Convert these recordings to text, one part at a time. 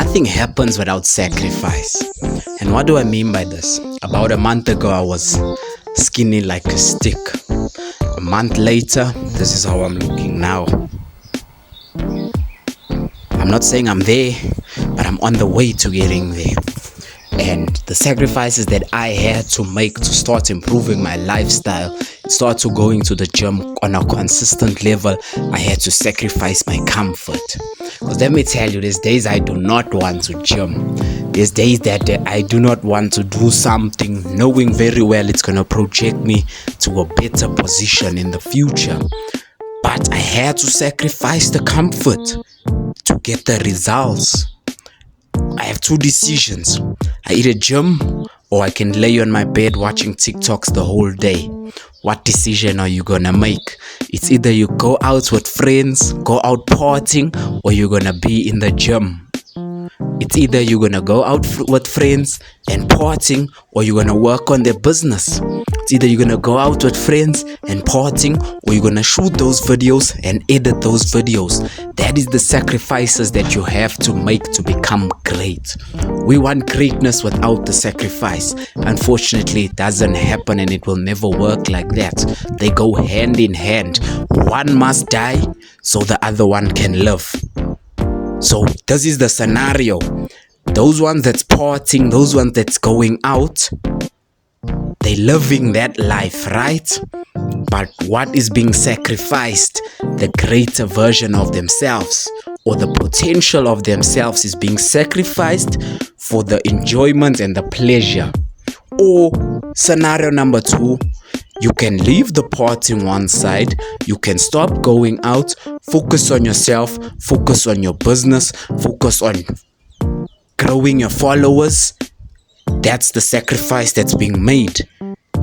Nothing happens without sacrifice. And what do I mean by this? About a month ago, I was skinny like a stick. A month later, this is how I'm looking now. I'm not saying I'm there, but I'm on the way to getting there. And the sacrifices that I had to make to start improving my lifestyle, start to going to the gym on a consistent level, I had to sacrifice my comfort. Because let me tell you, there's days I do not want to gym. There's days that I do not want to do something, knowing very well it's going to project me to a better position in the future. But I had to sacrifice the comfort to get the results. I have two decisions. I either gym or I can lay on my bed watching TikToks the whole day. What decision are you gonna make? It's either you go out with friends, go out partying, or you're gonna be in the gym. It's either you're gonna go out with friends and partying, or you're gonna work on their business. It's either you're gonna go out with friends and partying, or you're gonna shoot those videos and edit those videos. That is the sacrifices that you have to make to become great. We want greatness without the sacrifice. Unfortunately, it doesn't happen, and it will never work like that. They go hand in hand. One must die so the other one can live. So this is the scenario. Those ones that's partying, those ones that's going out, they living that life, right? But what is being sacrificed? The greater version of themselves, or the potential of themselves, is being sacrificed for the enjoyment and the pleasure. Or scenario number 2, you can leave the partying one side, you can stop going out, focus on yourself, focus on your business, focus on growing your followers. That's the sacrifice that's being made.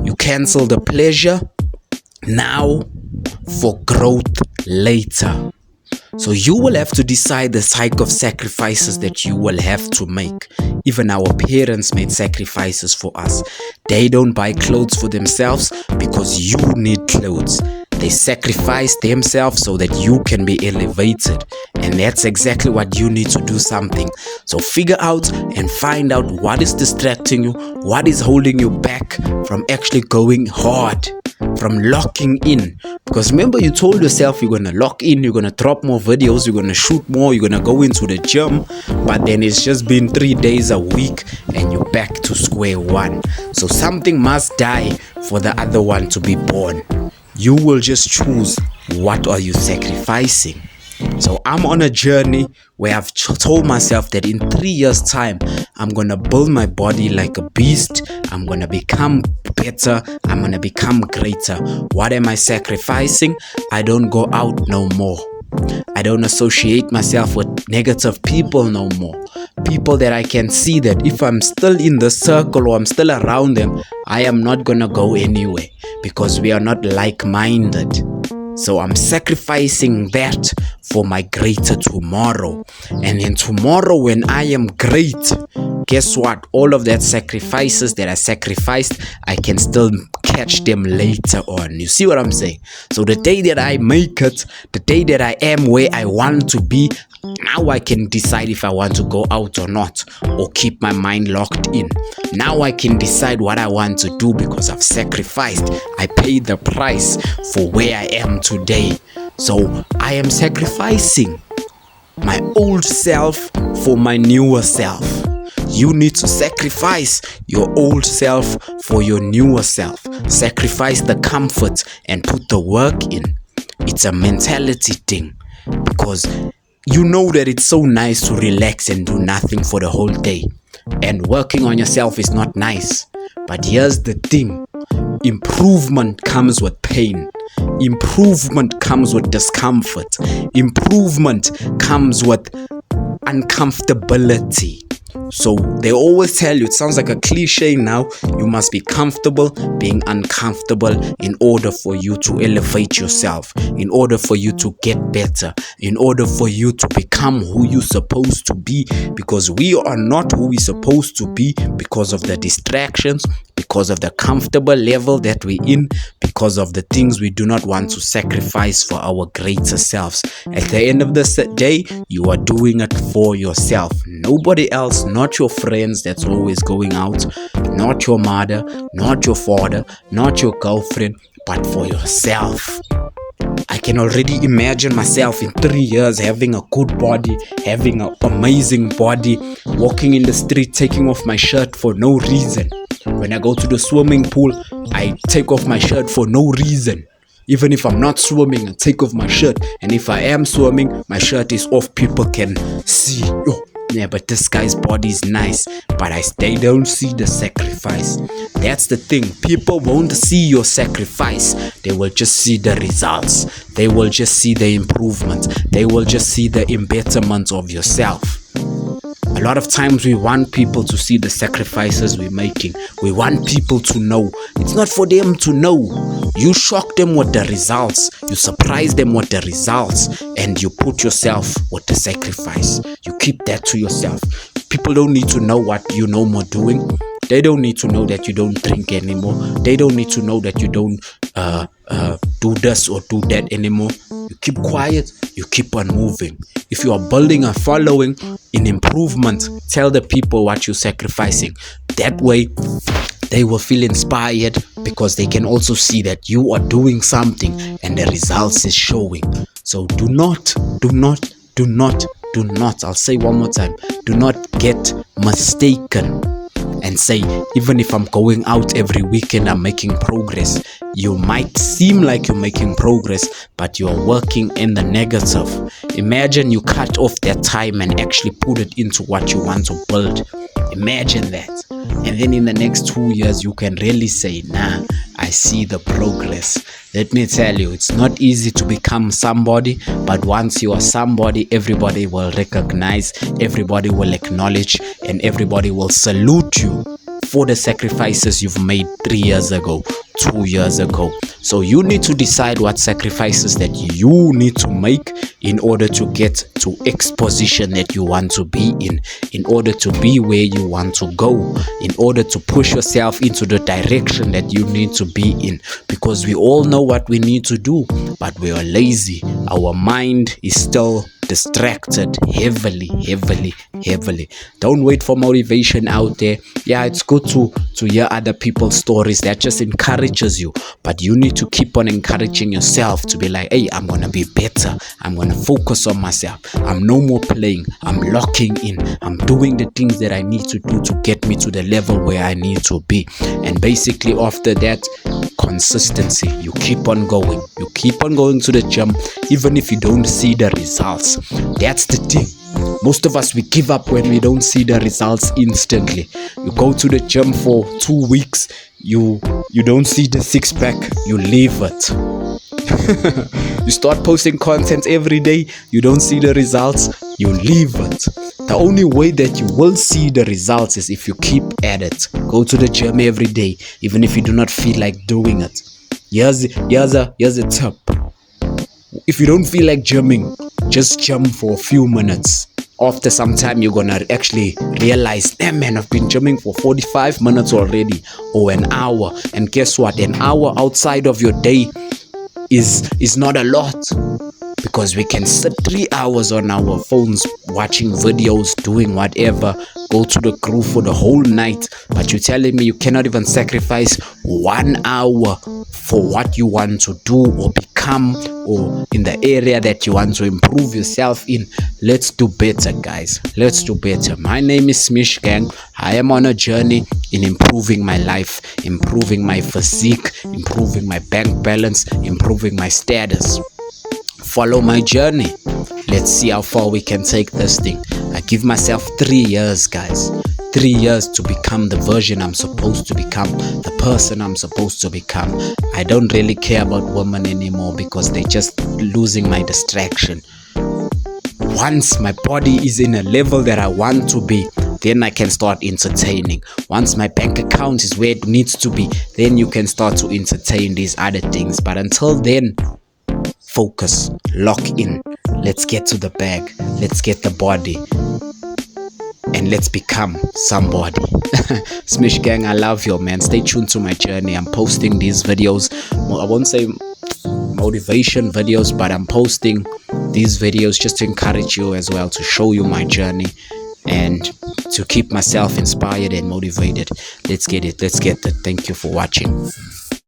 You cancel the pleasure now for growth later. So you will have to decide the type of sacrifices that you will have to make. Even our parents made sacrifices for us. They don't buy clothes for themselves because you need clothes. They sacrifice themselves so that you can be elevated. And that's exactly what you need to do something. So figure out and find out what is distracting you, what is holding you back from actually going hard, from locking in. Because remember, you told yourself you're gonna lock in, you're gonna drop more videos, you're gonna shoot more, you're gonna go into the gym, but then it's just been 3 days a week and you're back to square one. So something must die for the other one to be born. You will just choose what are you sacrificing. So I'm on a journey where I've told myself that in 3 years time, I'm going to build my body like a beast. I'm going to become better. I'm going to become greater. What am I sacrificing? I don't go out no more. I don't associate myself with negative people no more. People that I can see that if I'm still in the circle or I'm still around them, I am not going to go anywhere because we are not like-minded. So I'm sacrificing that for my greater tomorrow. And then tomorrow when I am great, guess what? All of that sacrifices that I sacrificed, I can still catch them later on. You see what I'm saying? So the day that I make it, the day that I am where I want to be, now I can decide if I want to go out or not, or keep my mind locked in. Now I can decide what I want to do because I've sacrificed. I paid the price for where I am today. So I am sacrificing my old self for my newer self. You need to sacrifice your old self for your newer self. Sacrifice the comfort and put the work in. It's a mentality thing, because you know that it's so nice to relax and do nothing for the whole day. And working on yourself is not nice. But here's the thing. Improvement comes with pain. Improvement comes with discomfort. Improvement comes with uncomfortability. So they always tell you, it sounds like a cliche now, you must be comfortable being uncomfortable in order for you to elevate yourself, in order for you to get better, in order for you to become who you're supposed to be, because we are not who we're supposed to be because of the distractions, because of the comfortable level that we're in, because of the things we do not want to sacrifice for our greater selves. At the end of the day, you are doing it for yourself. Nobody else, not your friends that's always going out, not your mother, not your father, not your girlfriend, but for yourself. I can already imagine myself in 3 years having a good body, having an amazing body, walking in the street, taking off my shirt for no reason. When I go to the swimming pool, I take off my shirt for no reason. Even if I'm not swimming, I take off my shirt. And if I am swimming, my shirt is off. People can see, oh, yeah, but this guy's body is nice. But they don't see the sacrifice. That's the thing. People won't see your sacrifice. They will just see the results. They will just see the improvement. They will just see the embetterment of yourself. A lot of times we want people to see the sacrifices we're making. We want people to know. It's not for them to know. You shock them with the results. You surprise them with the results. And you put yourself with the sacrifice. You keep that to yourself. People don't need to know what you know more doing. They don't need to know that you don't drink anymore. They don't need to know that you don't do this or do that anymore. You keep quiet, you keep on moving. If you are building a following in improvement, tell the people what you're sacrificing. That way, they will feel inspired because they can also see that you are doing something and the results is showing. So do not, I'll say one more time, do not get mistaken and say, even if I'm going out every weekend, I'm making progress. You might seem like you're making progress, but you're working in the negative. Imagine you cut off that time and actually put it into what you want to build. Imagine that. And then in the next 2 years, you can really say, nah, I see the progress. Let me tell you, it's not easy to become somebody, but once you are somebody, everybody will recognize, everybody will acknowledge, and everybody will salute you for the sacrifices you've made 3 years ago, 2 years ago. So you need to decide what sacrifices that you need to make in order to get to X position that you want to be in order to be where you want to go, in order to push yourself into the direction that you need to be in. Because we all know what we need to do, but we are lazy. Our mind is still distracted heavily. Don't wait for motivation out there. Yeah, it's good to hear other people's stories. That just encourages you, but you need to keep on encouraging yourself to be like, hey, I'm gonna be better. I'm gonna focus on myself. I'm no more playing. I'm locking in. I'm doing the things that I need to do to get me to the level where I need to be. And basically after that, consistency. You keep on going. You keep on going to the gym even if you don't see the results. That's the thing. Most of us, we give up when we don't see the results instantly. You go to the gym for 2 weeks, you don't see the six-pack, you leave it. You start posting content every day, you don't see the results, you leave it. The only way that you will see the results is if you keep at it. Go to the gym every day, even if you do not feel like doing it. Here's a tip. If you don't feel like gymming, just gym for a few minutes. After some time, you're gonna actually realize, damn man, I've been gymming for 45 minutes already, or an hour. And guess what? An hour outside of your day is not a lot, because we can sit 3 hours on our phones watching videos, doing whatever, go to the crew for the whole night. But you're telling me you cannot even sacrifice 1 hour for what you want to do or become, or in the area that you want to improve yourself in. Let's do better, guys. Let's do better. My name is Smish, gang. I am on a journey in improving my life, improving my physique, improving my bank balance, improving my status. Follow my journey. Let's see how far we can take this thing. I give myself 3 years, guys. 3 years to become the version I'm supposed to become, the person I'm supposed to become. I don't really care about women anymore because they're just losing my distraction. Once my body is in a level that I want to be, then I can start entertaining. Once my bank account is where it needs to be, then you can start to entertain these other things. But until then, focus, lock in, let's get to the bag, let's get the body, and let's become somebody. Smish gang, I love you, man. Stay tuned to my journey. I'm posting these videos, I won't say motivation videos, but I'm posting these videos just to encourage you as well, to show you my journey and to keep myself inspired and motivated. Let's get it. Thank you for watching.